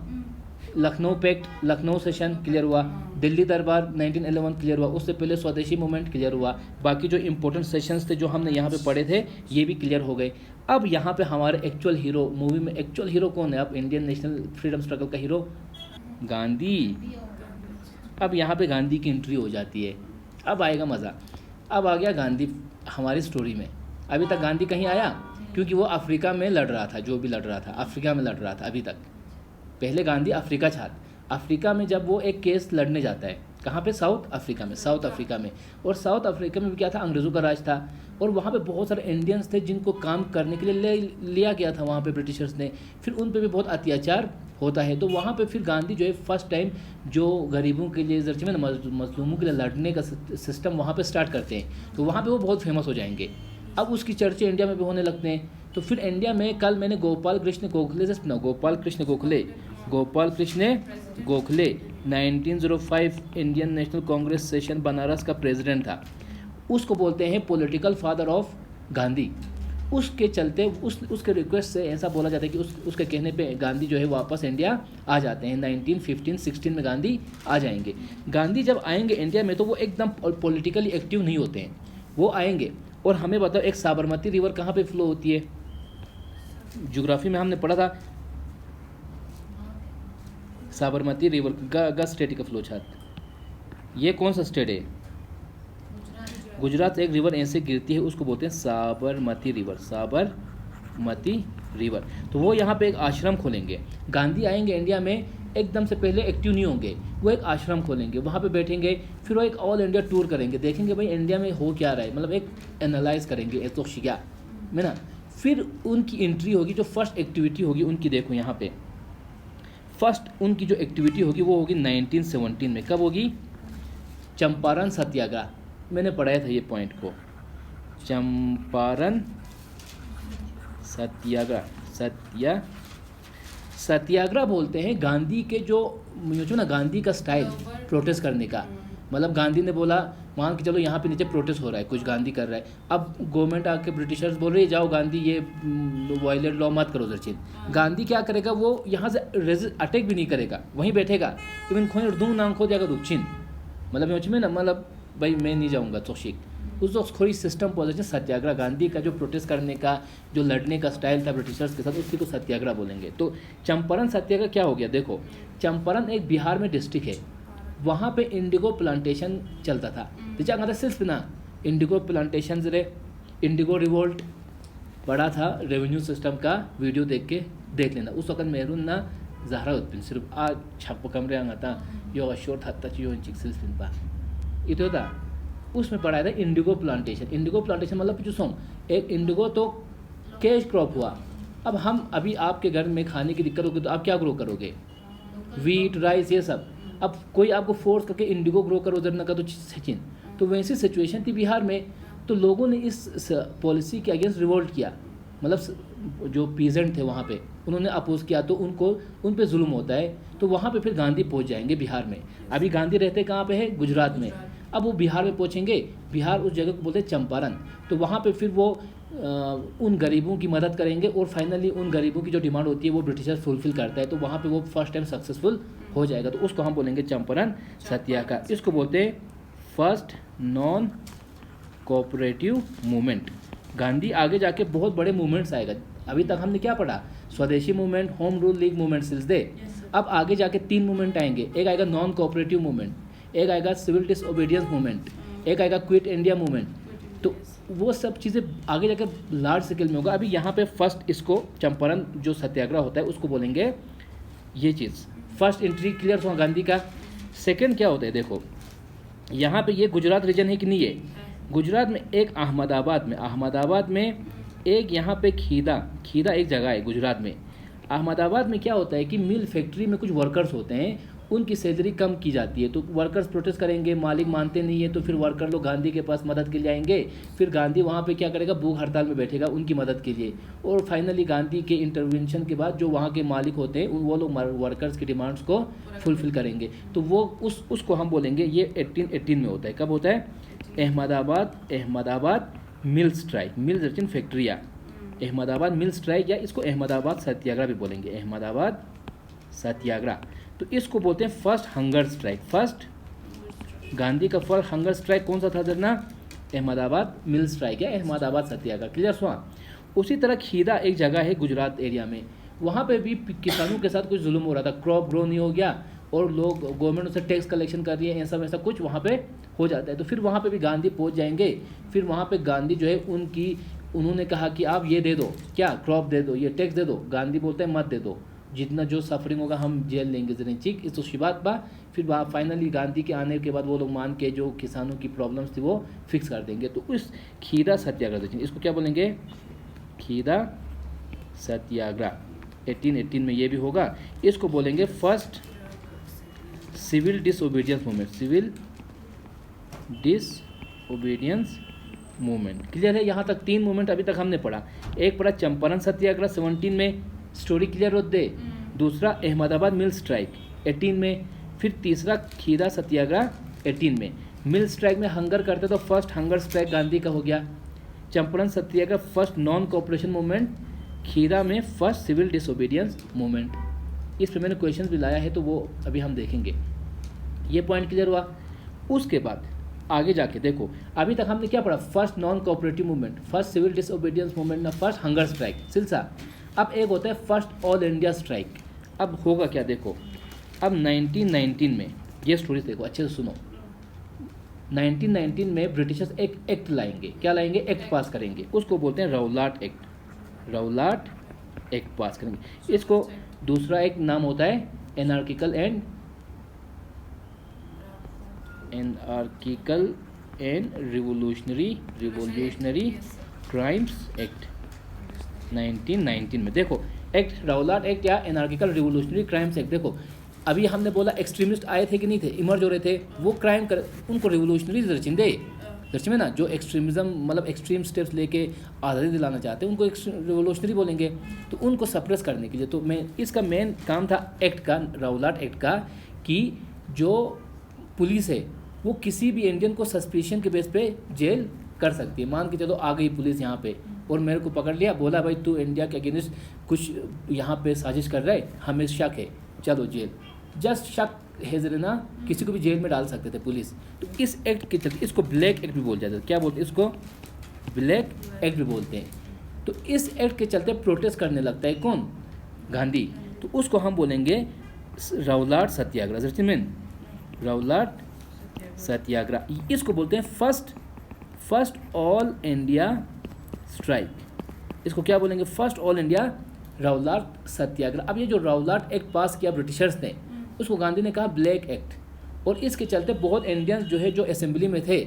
Lucknow pact, Lucknow session clear हुआ, दिल्ली दरबार 1911 क्लियर हुआ, उससे पहले स्वदेशी मूवमेंट क्लियर हुआ। बाकी जो इंपॉर्टेंट सेशंस थे जो हमने यहाँ पे पढ़े थे ये भी क्लियर हो गए। अब यहाँ पे हमारे एक्चुअल हीरो, मूवी में एक्चुअल हीरो कौन है? अब इंडियन नेशनल फ्रीडम स्ट्रगल का हीरो गांधी। अब यहाँ पे गांधी की एंट्री हो जाती है, अब आएगा मज़ा। अब आ गया गांधी हमारी स्टोरी में। अभी तक गांधी कहीं आया? क्योंकि वो अफ्रीका में लड़ रहा था, जो भी लड़ रहा था अफ्रीका में लड़ रहा था अभी तक। पहले गांधी अफ्रीका छात्र, अफ्रीका में जब वो एक केस लड़ने जाता है, कहाँ पे? साउथ अफ्रीका में, साउथ अफ्रीका में। और साउथ अफ्रीका में भी क्या था? अंग्रेज़ों का राज था। और वहाँ पे बहुत सारे इंडियंस थे जिनको काम करने के लिए लिया गया था वहाँ पे ब्रिटिशर्स ने। फिर उन पे भी बहुत अत्याचार होता है। तो वहाँ पे फिर गांधी जो है फर्स्ट टाइम जो गरीबों के लिए जर्ची में मजलूमों के लिए लड़ने का सिस्टम वहाँ पे स्टार्ट करते हैं। तो वहाँ पे वो बहुत फेमस हो जाएंगे। अब उसकी चर्चे इंडिया में भी होने लगते हैं। तो फिर इंडिया में कल मैंने गोपाल कृष्ण गोखले से सुना, Gopal Krishna Gokhale 1905 Indian National Congress session Banaras का प्रेसिडेंट था, उसको बोलते हैं पॉलिटिकल फादर ऑफ गांधी। उसके चलते उसके रिक्वेस्ट से ऐसा बोला जाता है कि उसके कहने पे गांधी जो है वापस इंडिया आ जाते हैं। 1915-16 में गांधी आ जाएंगे। गांधी जब आएंगे इंडिया में तो वो एकदम पॉलिटिकली एक्टिव नहीं होते हैं, वो आएंगे। और हमें बताओ एक साबरमती रिवर कहाँ पे फ्लो होती है? ज्योग्राफी में हमने पढ़ा था, साबरमती रिवर का स्टेट का फ्लो चार्ट। ये कौन सा स्टेट है? गुजरात। एक रिवर ऐसे गिरती है उसको बोलते हैं साबरमती रिवर, साबरमती रिवर। तो वो यहाँ पे एक आश्रम खोलेंगे। गांधी आएंगे इंडिया में, एकदम से पहले एक्टिव नहीं होंगे, वो एक आश्रम खोलेंगे, वहाँ पे बैठेंगे, फिर वो एक ऑल इंडिया टूर करेंगे, देखेंगे भाई इंडिया में हो क्या रहा है, मतलब एक एनालाइज करेंगे एथोशिया में ना। फिर उनकी एंट्री होगी, जो फर्स्ट एक्टिविटी होगी उनकी, देखो यहाँ पे फर्स्ट उनकी जो एक्टिविटी होगी वो होगी 1917 में। कब होगी? चंपारण सत्याग्रह। मैंने पढ़ाया था ये पॉइंट को, चंपारण सत्याग्रह। सत्याग्रह बोलते हैं गांधी के जो ना, गांधी का स्टाइल प्रोटेस्ट करने का। मतलब गांधी ने बोला, मान के चलो यहाँ पे नीचे प्रोटेस्ट हो रहा है, कुछ गांधी कर रहा है, अब गवर्नमेंट आके ब्रिटिशर्स बोल रहे जाओ गांधी ये वायलेट लॉ मत करो उधर चीन। गांधी क्या करेगा, वो यहाँ से अटैक भी नहीं करेगा, वहीं बैठेगा, इवन खोई दूँ नाम खो जाएगा दुचिन, मतलब में ना, मतलब भाई मैं नहीं जाऊँगा तोशिक। उस वक्त थोड़ी सिस्टम पोजिशन सत्याग्रह, गांधी का जो प्रोटेस्ट करने का, जो लड़ने का स्टाइल था ब्रिटिशर्स के साथ, उसी को सत्याग्रह बोलेंगे। तो चंपारण सत्याग्रह क्या हो गया? देखो, चंपारण एक बिहार में डिस्ट्रिक्ट है, वहाँ पे इंडिगो प्लांटेशन चलता था। तो सिर्फ ना इंडिगो प्लांटेशन रे, इंडिगो रिवोल्ट पढ़ा था रेवेन्यू सिस्टम का, वीडियो देख लेना। उस वक्त मेहरून ना जहरा उत्पिन सिर्फ आज छप कमरे आता यो अशोर था तच यो चिक सिल्फिन पा इतो था, उसमें पढ़ाया था इंडिगो प्लांटेशन। इंडिगो प्लांटेशन मतलब जो सॉन्ग एक इंडिगो तो कैश क्रॉप हुआ। अब हम अभी आपके घर में खाने की दिक्कत होगी तो आप क्या ग्रो करोगे? वीट, राइस, ये सब। अब कोई आपको फोर्स करके इंडिगो ग्रो करो उधर ना का तो सचिन। तो वैसी सिचुएशन थी बिहार में, तो लोगों ने इस पॉलिसी के अगेंस्ट रिवोल्ट किया। मतलब जो पीजेंट थे वहाँ पे, उन्होंने अपोज किया, तो उन पे जुल्म होता है। तो वहाँ पे फिर गांधी पहुँच जाएंगे बिहार में। अभी गांधी रहते कहाँ पे है? गुजरात में। अब वो बिहार में पहुँचेंगे, बिहार उस जगह को बोलते हैं चंपारण। तो वहाँ पे फिर वो उन गरीबों की मदद करेंगे और फाइनली उन गरीबों की जो डिमांड होती है वो ब्रिटिशर फुलफिल करता है। तो वहाँ पे वो फर्स्ट टाइम सक्सेसफुल हो जाएगा, तो उसको हम बोलेंगे चंपारण सत्याग्रह। इसको बोलते हैं first non cooperative movement. Gandhi आगे जाके बहुत बड़े मूवमेंट्स आएगा। अभी तक हमने क्या पढ़ा? स्वदेशी movement, home rule league movement, सिलसिले। अब आगे जाके 3 मूवमेंट आएंगे। एक आएगा नॉन कोऑपरेटिव मूवमेंट, एक आएगा सिविल डिसओबीडियंस मूवमेंट, एक आएगा क्विट इंडिया मूवमेंट। तो वो सब चीज़ें आगे जाकर लार्ज स्केल में होगा। अभी यहाँ पे फर्स्ट इसको चंपारण जो सत्याग्रह होता है उसको बोलेंगे ये चीज़। फर्स्ट एंट्री क्लियर हुआ गांधी का। सेकंड क्या होता है? देखो यहाँ पे ये गुजरात रीजन है कि नहीं है? गुजरात में एक अहमदाबाद में एक यहाँ पे खीदा एक जगह है गुजरात में। अहमदाबाद में क्या होता है कि मिल फैक्ट्री में कुछ वर्कर्स होते हैं, उनकी सैलरी कम की जाती है। तो वर्कर्स प्रोटेस्ट करेंगे, मालिक मानते नहीं है, तो फिर वर्कर लोग गांधी के पास मदद के लिए आएंगे। फिर गांधी वहाँ पे क्या करेगा? भूख हड़ताल में बैठेगा उनकी मदद के लिए। और फाइनली गांधी के इंटरवेंशन के बाद जो वहाँ के मालिक होते हैं वो लोग वर्कर्स की डिमांड्स को फुलफिल करेंगे। तो वो उसको हम बोलेंगे, ये 1818 में होता है। कब होता है? अहमदाबाद मिल स्ट्राइक, मिल रचिन फैक्ट्रिया, अहमदाबाद मिल स्ट्राइक, या इसको अहमदाबाद सत्याग्रह भी बोलेंगे, अहमदाबाद सत्याग्रह। तो इसको बोलते हैं first hunger strike. First Gandhi का फर्स्ट हंगर स्ट्राइक कौन सा था जरना? अहमदाबाद मिल स्ट्राइक या अहमदाबाद सत्याग्रह। क्लियर हुआ? उसी तरह खीदा एक जगह है गुजरात एरिया में, वहाँ पे भी किसानों के साथ कुछ जुल्म हो रहा था। क्रॉप ग्रो नहीं हो गया और लोग गवर्नमेंट से टैक्स कलेक्शन कर रही है, ऐसा वैसा कुछ वहाँ पे हो जाता है। तो फिर वहाँ पे भी गांधी पहुँच जाएंगे। फिर वहाँ पे गांधी जो है उन्होंने कहा कि आप ये दे दो, क्या क्रॉप दे दो, ये टैक्स दे दो। गांधी बोलते हैं मत दे दो, जितना जो सफरिंग होगा हम जेल लेंगे जरिए ठीक। इस तो शिबात बा। फिर वहाँ फाइनली गांधी के आने के बाद वो लोग मान के जो किसानों की प्रॉब्लम्स थी वो फिक्स कर देंगे। तो उस खीदा सत्याग्रह देखिए, इसको क्या बोलेंगे? खीदा सत्याग्रह 1818 में ये भी होगा। इसको बोलेंगे first civil disobedience movement, civil disobedience movement. Clear है? यहाँ तक 3 मूवमेंट अभी तक हमने पढ़ा। एक पढ़ा चंपारण सत्याग्रह 17 में, स्टोरी क्लियर होते। दूसरा अहमदाबाद मिल स्ट्राइक 18 में, फिर तीसरा खीरा सत्याग्रह 18 में। मिल स्ट्राइक में हंगर करते तो फर्स्ट हंगर स्ट्राइक गांधी का हो गया। चंपारण सत्याग्रह फर्स्ट नॉन कोऑपरेशन मूवमेंट, खीरा में फर्स्ट सिविल डिसोबीडियंस मूवमेंट। इस पर मैंने क्वेश्चन भी लाया है तो वो अभी हम देखेंगे। ये पॉइंट क्लियर हुआ। उसके बाद आगे जाके देखो, अभी तक हमने क्या पढ़ा, first non cooperative movement, first civil disobedience movement ना, फर्स्ट हंगर स्ट्राइक सिलसा। अब एक होता है फर्स्ट ऑल इंडिया स्ट्राइक। अब होगा क्या देखो, अब 1919 में ये स्टोरी देखो अच्छे से सुनो। 1919 में ब्रिटिशर्स एक एक्ट लाएंगे। क्या लाएंगे? एक्ट पास करेंगे। उसको बोलते हैं राउलाट एक्ट। राउलाट एक्ट पास करेंगे। इसको दूसरा एक नाम होता है anarchical and revolutionary crimes act 1919 में। देखो एक्ट राउलाट एक्ट या एनार्किकल रिवोल्यूशनरी क्राइम्स एक्ट। देखो अभी हमने बोला एक्सट्रीमिस्ट आए थे कि नहीं थे, इमर्ज हो रहे थे, वो क्राइम कर उनको रिवोल्यूशनरी दर्ज में ना, जो एक्सट्रीमिज्म मतलब एक्सट्रीम स्टेप्स लेके आज़ादी दिलाना चाहते हैं उनको रिवोल्यूशनरी बोलेंगे। तो उनको सप्रेस करने के लिए तो मैं इसका मेन काम था एक्ट का, राउलाट एक्ट का, कि जो पुलिस है वो किसी भी इंडियन को सस्पिशन के बेस पे जेल कर सकती है। मान के चलो आ गई पुलिस यहाँ पे और मेरे को पकड़ लिया, बोला भाई तू इंडिया के अगेंस्ट कुछ यहाँ पे साजिश कर रहा है, हमें शक है, चलो जेल। जस्ट शक है जरा, किसी को भी जेल में डाल सकते थे पुलिस। तो इस एक्ट के चलते इसको ब्लैक एक्ट भी बोल जाते थे। क्या बोलते हैं इसको? ब्लैक एक्ट भी बोलते हैं। तो इस एक्ट के चलते प्रोटेस्ट करने लगता है कौन? गांधी। तो उसको हम बोलेंगे राउलाट सत्याग्रह। राउलाट सत्याग्रह, इसको बोलते हैं फर्स्ट ऑल इंडिया स्ट्राइक। इसको क्या बोलेंगे? फर्स्ट ऑल इंडिया राउलाट सत्याग्रह। अब ये जो राउलाट एक्ट पास किया ब्रिटिशर्स ने, उसको गांधी ने कहा ब्लैक एक्ट। और इसके चलते बहुत इंडियंस जो है जो असेंबली में थे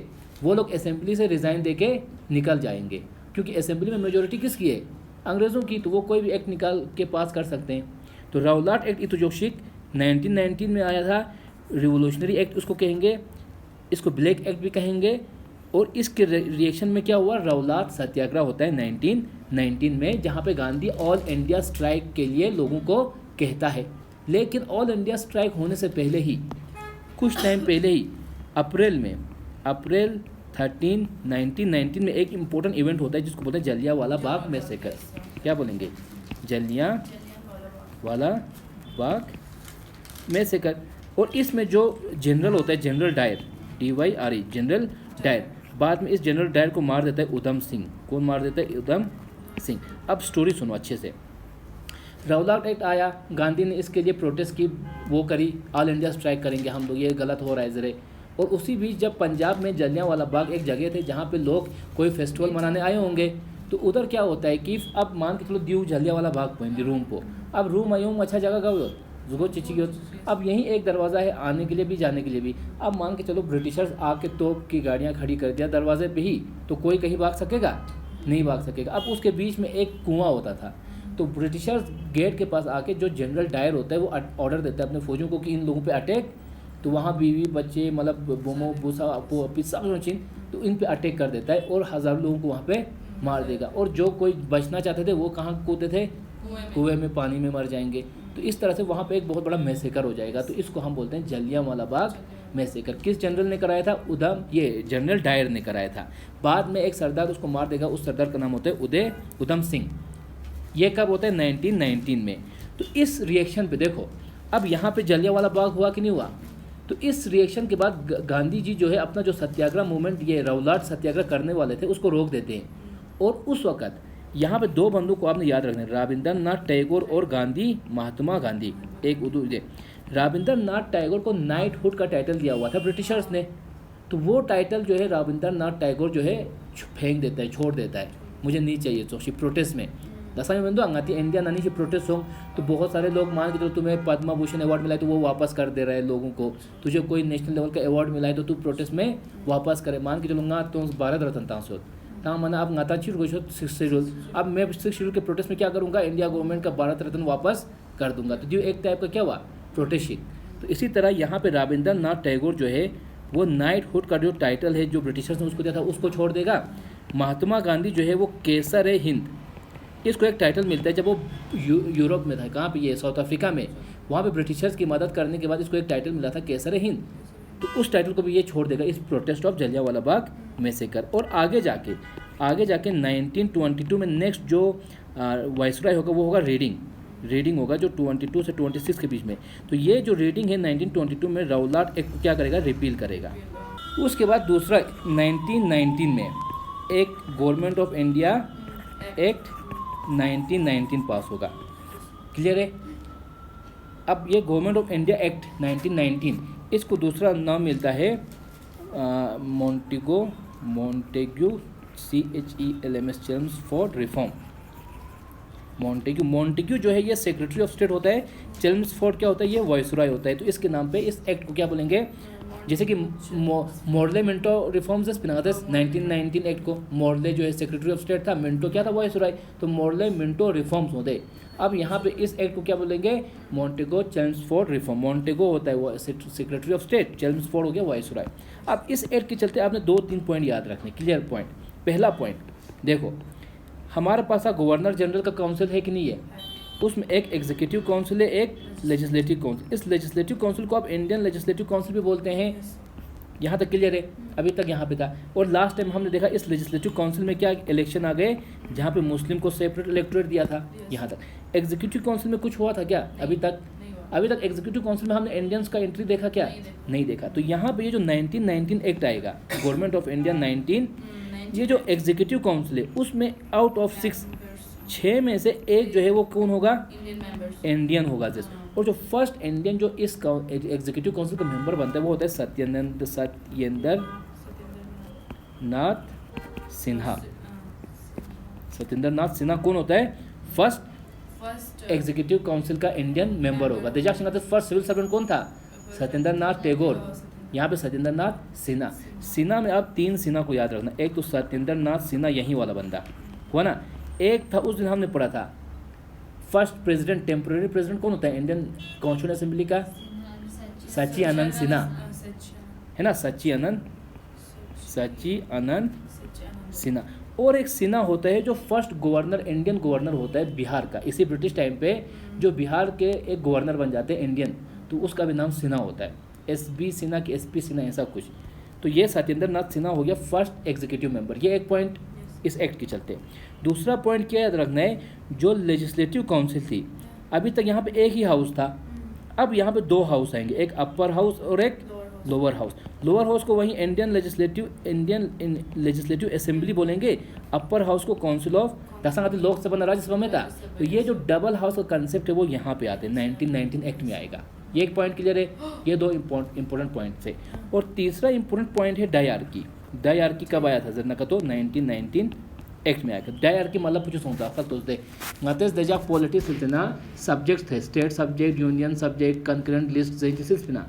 वो लोग असेंबली से रिज़ाइन दे के निकल जाएंगे, क्योंकि असेंबली में मेजोरिटी किसकी है? अंग्रेज़ों की। तो वो कोई भी एक्ट निकाल के पास कर सकते हैं। तो राउलाट एक्ट इतुजोशिक 1919 में आया था। रिवोल्यूशनरी एक्ट उसको कहेंगे, इसको ब्लैक एक्ट भी कहेंगे। और इसके रिएक्शन में क्या हुआ? राउलाट सत्याग्रह होता है 1919 में, जहाँ पे गांधी ऑल इंडिया स्ट्राइक के लिए लोगों को कहता है। लेकिन ऑल इंडिया स्ट्राइक होने से पहले ही, कुछ टाइम पहले ही, अप्रैल 13, 1919 में एक इम्पोर्टेंट इवेंट होता है जिसको बोलते हैं जलियांवाला बाग मैसेकर। क्या बोलेंगे? जलियांवाला बाग मैसेकर। और इसमें जो जनरल होता है, general Dyer, DYRE, general Dyer, बाद में इस जनरल डायर को मार देता है उधम सिंह। कौन मार देता है? उधम सिंह। अब स्टोरी सुनो अच्छे से। राउलाट एक्ट आया, गांधी ने इसके लिए प्रोटेस्ट की, वो करी, ऑल इंडिया स्ट्राइक करेंगे हम लोग, ये गलत हो रहा है ज़रे। और उसी बीच जब पंजाब में जलियांवाला बाग एक जगह थे जहाँ पे लोग कोई फेस्टिवल मनाने आए होंगे, तो उधर क्या होता है कि अब मान के चलो दीव जलियांवाला बाग पहुँचे रूम को, अब रूम आयूँ अच्छा जगह गए जुगो चिची गयो। अब यहीं एक दरवाज़ा है आने के लिए भी जाने के लिए भी। अब मान के चलो ब्रिटिशर्स आके तोप की गाड़ियाँ खड़ी कर दिया दरवाजे पे ही, तो कोई कहीं भाग सकेगा? नहीं भाग सकेगा। अब उसके बीच में एक कुआं होता था, तो ब्रिटिशर्स गेट के पास आके जो जनरल डायर होता है वो ऑर्डर देता है अपने फौजियों को कि इन लोगों पे अटैक। तो वहाँ बीवी बच्चे मतलब बोमो भूसा अपो अपी सब चीन, तो इन पे अटैक कर देता है और हज़ारों लोगों को वहाँ पे मार देगा। और जो कोई बचना चाहते थे वो कहाँ कूदते थे? कुएं में, पानी में मर जाएंगे। तो इस तरह से वहाँ पे एक बहुत बड़ा मैसेकर हो जाएगा। तो इसको हम बोलते हैं जलियांवाला बाग मैसेकर। किस जनरल ने कराया था? ये जनरल डायर ने कराया था। बाद में एक सरदार उसको मार देगा, उस सरदार का नाम होता है उधम सिंह। ये कब होता है? 1919 में। तो इस रिएक्शन पे देखो, अब यहाँ पे जलियांवाला बाग हुआ कि नहीं हुआ? तो इस रिएक्शन के बाद गांधी जी जो है अपना जो सत्याग्रह मूवमेंट, ये राउलाट सत्याग्रह करने वाले थे, उसको रोक देते हैं। और उस वक्त यहाँ पे दो बंदों को आपने याद रखना है, रविंद्रनाथ टैगोर और महात्मा गांधी। एक उर्दू रविंद्रनाथ टैगोर को नाइटहुड का टाइटल दिया हुआ था ब्रिटिशर्स ने। तो वो टाइटल जो है रविंद्रनाथ टैगोर जो है फेंक देता है, छोड़ देता है, मुझे नहीं चाहिए। तो प्रोटेस्ट में दशा में बंदो अंगाती इंडिया नानी की प्रोटेस्ट हो, तो बहुत सारे लोग मान के चलो तुम्हें पद्मा भूषण अवार्ड मिला है तो वो वापस कर दे रहे हैं लोगों को। तुझे कोई नेशनल लेवल का अवार्ड मिला है तो तू प्रोटेस्ट में वापस करे। मान के चलूँगा तो भारत रत्न तांसोद ता मैंने अब गाता छी रुको 6 शेड्यूल, अब मैं 6 शेड्यूल के प्रोटेस्ट में क्या करूँगा? इंडिया गवर्नमेंट का भारत रत्न वापस कर दूंगा। तो जो एक टाइप का क्या हुआ? प्रोटेस्ट। तो इसी तरह यहाँ पे रविंद्रनाथ टैगोर जो है वो नाइटहुड का जो टाइटल है जो ब्रिटिशर्स ने उसको दिया था उसको छोड़ देगा। महात्मा गांधी जो है वो केसर हिंद, इसको एक टाइटल मिलता है जब वो यूरोप में था। कहाँ पे? ये साउथ अफ्रीका में। वहाँ पे ब्रिटिशर्स की मदद करने के बाद इसको एक टाइटल मिला था केसर हिंद, तो उस टाइटल को भी ये छोड़ देगा इस protest of Jallianwala Bagh massacre. और आगे जाके 1922 में नेक्स्ट जो वाइसराय होगा वो होगा रीडिंग होगा, जो 22 से 26 के बीच में। तो ये जो रीडिंग है 1922 में राउलाट एक्ट को क्या करेगा, रिपील करेगा। उसके बाद दूसरा 1919 में एक गवर्नमेंट ऑफ इंडिया एक्ट 1919 पास होगा। क्लियर है। अब ये गवर्नमेंट ऑफ इंडिया एक्ट 1919, इसको दूसरा नाम मिलता है Montagu CHELMS Chelmsford reform. Montagu जो है ये सेक्रेटरी ऑफ स्टेट होता है, चेल्म्स फोर्ड क्या होता है, ये वाइसरॉय होता है। तो इसके नाम पे इस एक्ट को क्या बोलेंगे, जैसे कि मॉर्ले मिंटो रिफॉर्म्स है 1919 एक्ट को, मॉर्ले जो है सेक्रेटरी ऑफ स्टेट था, मिंटो क्या था, वाइसरॉय, तो मॉर्ले मिंटो रिफॉर्म्स होते। अब यहाँ पे इस एक्ट को क्या बोलेंगे, मॉन्टेगो चेल्म्सफोर्ड रिफॉर्म। मॉन्टेगो होता है वो सेक्रेटरी ऑफ स्टेट, चेल्म्सफोर्ड हो गया वाइसरॉय। अब इस एक्ट के चलते आपने 2-3 पॉइंट याद रखने, क्लियर पॉइंट। पहला पॉइंट देखो, हमारे पास गवर्नर जनरल का काउंसिल है कि नहीं है, उसमें एक एग्जीक्यूटिव काउंसिल है, एक लेजिस्लेटिव काउंसिल। इस लेजिस्लेटिव काउंसिल को आप इंडियन लेजिस्लेटिव काउंसिल भी बोलते हैं। यहाँ तक क्लियर है, अभी तक यहाँ पे था। और लास्ट टाइम हमने देखा इस लेजिस्लेटिव काउंसिल में क्या इलेक्शन आ गए, जहाँ पे मुस्लिम को सेपरेट इलेक्टोरेट दिया था। यहाँ तक एग्जीक्यूटिव काउंसिल में कुछ हुआ था क्या, अभी तक एग्जीक्यूटिव काउंसिल में हमने इंडियंस का एंट्री देखा क्या, नहीं देखा। तो यहाँ पे ये जो 1919 एक्ट आएगा, गवर्नमेंट ऑफ इंडिया 19, ये जो एग्जीक्यूटिव काउंसिल है उसमें आउट ऑफ 6 में से एक जो है वो कौन होगा, इंडियन होगा। जैसे और जो फर्स्ट इंडियन जो इस एग्जीक्यूटिव काउंसिल का मेंबर बनता है वो होता है सत्येंद्र नाथ सिन्हा कौन होता है, फर्स्ट एग्जीक्यूटिव काउंसिल का इंडियन मेंबर होगा। तेजाब सिन्हा फर्स्ट सिविल सर्वेंट कौन था, सत्येंद्र नाथ टैगोर। यहाँ पे सत्येंद्र नाथ सिन्हा में आप 3 सिन्हा को याद रखना। एक तो सत्येंद्र नाथ सिन्हा यही वाला बंदा हुआ ना, एक था उस दिन हमने पढ़ा था फर्स्ट प्रेसिडेंट, टेम्पररी प्रेसिडेंट कौन होता है इंडियन कॉन्स्टिट्यूशन असेंबली का, सच्चिदानंद सिन्हा है ना, सच्चिदानंद सिन्हा। और एक सिन्हा होता है जो फर्स्ट गवर्नर, इंडियन गवर्नर होता है बिहार का। इसी ब्रिटिश टाइम पे जो बिहार के एक गवर्नर बन जाते हैं इंडियन, तो उसका भी नाम सिन्हा होता है, SB सिन्हा की SP सिन्हा ऐसा कुछ। तो ये सत्येंद्र नाथ सिन्हा हो गया फर्स्ट एग्जीक्यूटिव मेंबर। ये एक पॉइंट इस एक्ट के चलते। दूसरा पॉइंट क्या याद रखना है, जो लेजिस्लेटिव काउंसिल थी, अभी तक यहाँ पे एक ही हाउस था, अब यहाँ पे 2 हाउस आएंगे, एक अपर हाउस और एक लोअर हाउस। लोअर हाउस को वहीं इंडियन लेजिस्लेटिव असेंबली बोलेंगे, अपर हाउस को काउंसिल ऑफ लोकसभा राज्यसभा में था। तो ये जो डबल हाउस का कंसेप्ट है वो यहाँ पे आते हैं, 1919 एक्ट में आएगा। ये एक पॉइंट क्लियर है, ये 2 इंपॉर्टेंट पॉइंट थे। और तीसरा इंपॉर्टेंट पॉइंट है डायआर्की कब आया था जरना का, तो 1919 एक्ट में आया। डायआर्की मतलब कुछ सोचता फक्त तुझे मतेस देजा पॉलिटिक्स इतना सब्जेक्ट्स थे, state subject, union subject, concurrent list जैसे ना।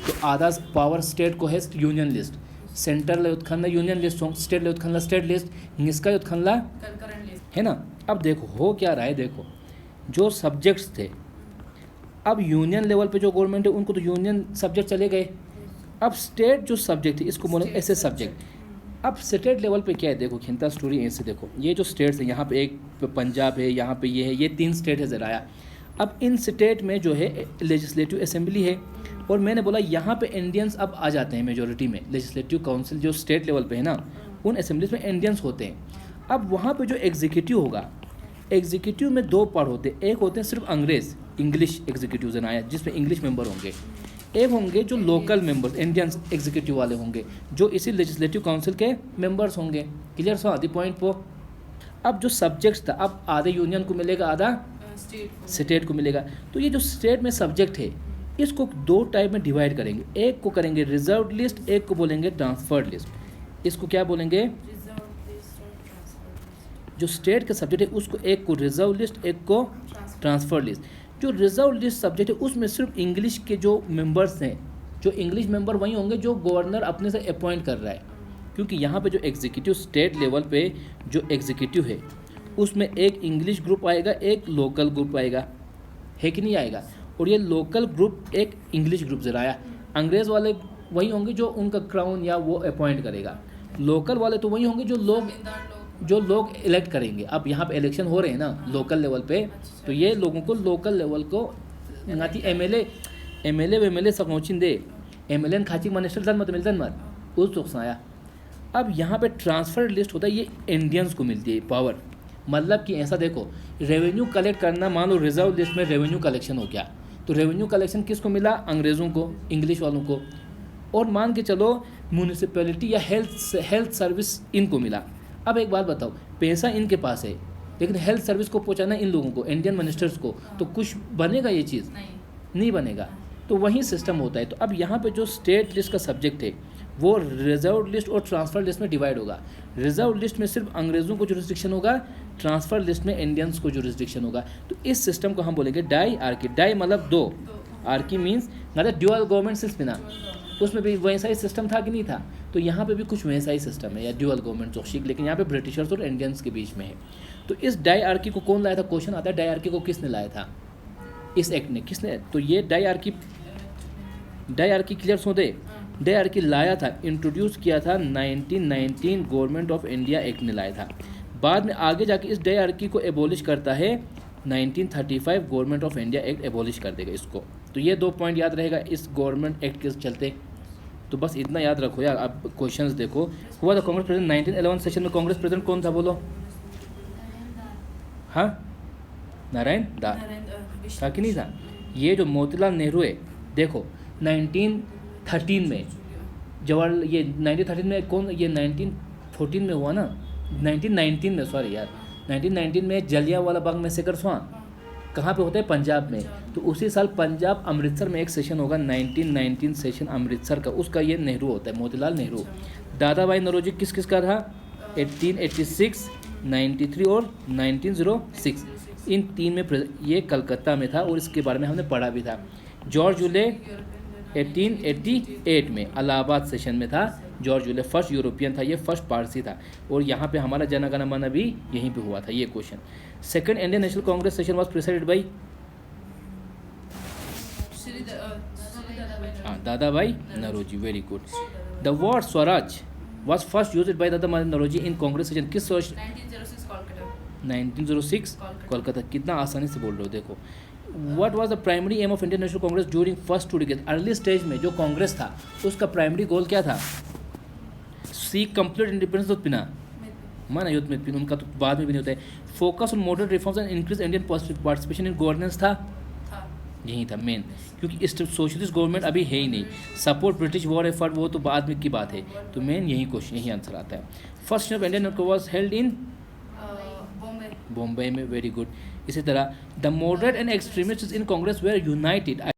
तो आधा पावर स्टेट को है यूनियन लिस्ट, सेंटर ले उत्खनला यूनियन लिस्ट, स्टेट ले उत्खनला स्टेट लिस्ट, निस्का उत्खनला है ना। अब देखो हो क्या रहा है, देखो जो सब्जेक्ट्स थे, अब यूनियन लेवल पे जो गवर्नमेंट है उनको तो यूनियन सब्जेक्ट चले गए। अब स्टेट जो सब्जेक्ट है इसको बोलेंगे ऐसे सब्जेक्ट। अब स्टेट लेवल पे क्या है, देखो खिंता स्टोरी ऐसे देखो, ये जो स्टेट्स है, यहाँ पे एक पंजाब है, यहाँ पे ये है, ये 3 स्टेट है ज़राया। अब इन स्टेट में जो है लेजिस्लेटिव असेंबली है, और मैंने बोला यहाँ पे इंडियंस अब आ जाते हैं मेजोरिटी में। लेजिस्लेटिव काउंसिल जो स्टेट लेवल पे है ना, उन असेंबलीज में इंडियंस होते हैं। अब वहाँ पे जो एग्जीक्यूटिव होगा, एग्जीक्यूटिव में 2 पार्ट होते हैं, एक होते हैं सिर्फ अंग्रेज़ इंग्लिश एग्जीक्यूटिव जनाया जिसमें इंग्लिश मेंबर होंगे, एक होंगे जो लोकल मेंबर्स इंडियन एग्जीक्यूटिव वाले होंगे जो इसी लेजिस्लेटिव काउंसिल के मेंबर्स होंगे। क्लियर सो आदि पॉइंट को। अब जो सब्जेक्ट्स था, अब आधे यूनियन को मिलेगा, आधा स्टेट को मिलेगा। तो ये जो स्टेट में सब्जेक्ट है इसको 2 टाइप में डिवाइड करेंगे, एक को करेंगे रिजर्व लिस्ट, एक को बोलेंगे ट्रांसफर्ड लिस्ट। इसको क्या बोलेंगे, जो स्टेट का सब्जेक्ट है उसको एक को रिजर्व लिस्ट, एक को ट्रांसफर्ड लिस्ट। जो रिजर्व लिस्ट सब्जेक्ट है उसमें सिर्फ इंग्लिश के जो मेंबर्स हैं, जो इंग्लिश मेंबर वही होंगे जो गवर्नर अपने से अपॉइंट कर रहा है, क्योंकि यहाँ पे जो एग्जीक्यूटिव स्टेट लेवल पे जो एग्जीक्यूटिव है उसमें एक इंग्लिश ग्रुप आएगा, एक लोकल ग्रुप आएगा, है कि नहीं आएगा। और ये लोकल ग्रुप एक इंग्लिश ग्रुप जराया, अंग्रेज़ वाले वही होंगे जो उनका क्राउन या वो अपॉइंट करेगा, लोकल वाले तो वही होंगे जो लोग इलेक्ट करेंगे। अब यहाँ पे इलेक्शन हो रहे हैं ना लोकल लेवल पे, तो ये लोगों को लोकल लेवल को ngati MLA MLA sakongchin de MLN खाची मिनिस्टर दन मत उस चौक आया। अब यहाँ पे ट्रांसफ़र लिस्ट होता है, ये इंडियंस को मिलती है पावर। मतलब कि ऐसा देखो, रेवेन्यू कलेक्ट करना, मान लो रिजर्व लिस्ट में रेवेन्यू कलेक्शन हो गया, तो रेवेन्यू कलेक्शन किसको मिला? अंग्रेज़ों को, इंग्लिश वालों को। और मान के चलो म्यूनिसिपैलिटी या हेल्थ सर्विस इनको मिला। अब एक बात बताओ, पैसा इनके पास है लेकिन हेल्थ सर्विस को पहुंचाना इन लोगों को, इंडियन मिनिस्टर्स को, तो कुछ बनेगा ये चीज़? नहीं बनेगा। तो वही सिस्टम होता है। तो अब यहाँ पे जो स्टेट लिस्ट का सब्जेक्ट है वो रिजर्व लिस्ट और ट्रांसफ़र लिस्ट में डिवाइड होगा। रिजर्व लिस्ट में सिर्फ अंग्रेज़ों को जुरिस्डिक्शन होगा, ट्रांसफ़र लिस्ट में इंडियंस को जुरिस्डिक्शन होगा। तो इस सिस्टम को हम बोलेंगे डाई आर्की। डाई मतलब दो, आर्की मीन्स मतलब ड्यूअल गवर्नमेंट सिस्टम ना, तो उसमें भी वैसा ही सिस्टम था कि नहीं था? तो यहाँ पे भी कुछ वैसा ही सिस्टम है या ड्यूअल गवर्नमेंट चौशिक, लेकिन यहाँ पे ब्रिटिशर्स और इंडियंस के बीच में है। तो इस डाई आर्की को कौन लाया था? क्वेश्चन आता है डाई आर्की को किसने लाया था इस एक्ट ने, किसने? तो ये डाई आर्की क्लियर सो दे। डाई आर्की लाया था, इंट्रोड्यूस किया था 1919 गवर्नमेंट ऑफ इंडिया एक्ट ने लाया था। बाद में आगे जाके इस डाई आर्की को एबॉलिश करता है 1935 government of India act abolish कर देगा इसको। तो ये 2 पॉइंट याद रहेगा इस गवर्नमेंट एक्ट के चलते। तो बस इतना याद रखो यार। अब क्वेश्चंस देखो, हुआ था कांग्रेस प्रेसिडेंट 1911 सेशन में कांग्रेस प्रेसिडेंट कौन था बोलो? हाँ, नारायण दास था कि नहीं था? ये जो मोतीलाल नेहरू है, देखो 1913 में जवाहरलाल, ये 1913 में कौन, ये 1914 में हुआ ना, 1919 में, सॉरी यार, 1919 में जलियांवाला बाग मैसेकर हुआ। कहाँ पे होता है? पंजाब में। तो उसी साल पंजाब अमृतसर में एक सेशन होगा, 1919 सेशन अमृतसर का, उसका ये नेहरू होता है, मोतीलाल नेहरू। दादा भाई नौरोजी किस किस का था? 1886, 93 और 1906, इन 3 में ये कलकत्ता में था और इसके बारे में हमने पढ़ा भी था। जॉर्ज यूले 1888 में इलाहाबाद सेशन में था। जॉर्ज यूले फर्स्ट यूरोपियन था, ये फर्स्ट पारसी था। और यहाँ पे हमारा जन गण मन भी यहीं पे हुआ था ये question. Second Indian National Congress session was presided by Dadabhai Naoroji. Very good. The word Swaraj was first used by Dadabhai Naoroji in Congress session किस 1906 कोलकाता। कितना आसानी से बोल रहे हो देखो। What was the primary aim of Indian National Congress during first 2 decade. Early stage में जो कांग्रेस था उसका प्राइमरी गोल क्या था? सीक कंप्लीट इंडिपेंडेंस ऑफ पिना, माना युद्ध में पिन, उनका तो बाद में भी नहीं होता है। Focus on moderate reforms and increase Indian participation in governance था, यही था मेन, क्योंकि सोशलिस्ट गवर्नमेंट अभी है ही नहीं। सपोर्ट ब्रिटिश वॉर एफर्ट वो तो बाद में की बात है। तो मेन यही क्वेश्चन, यही आंसर आता है। First of Indian was held in Bombay में। Very good. इसी तरह the moderate and extremists in Congress were United.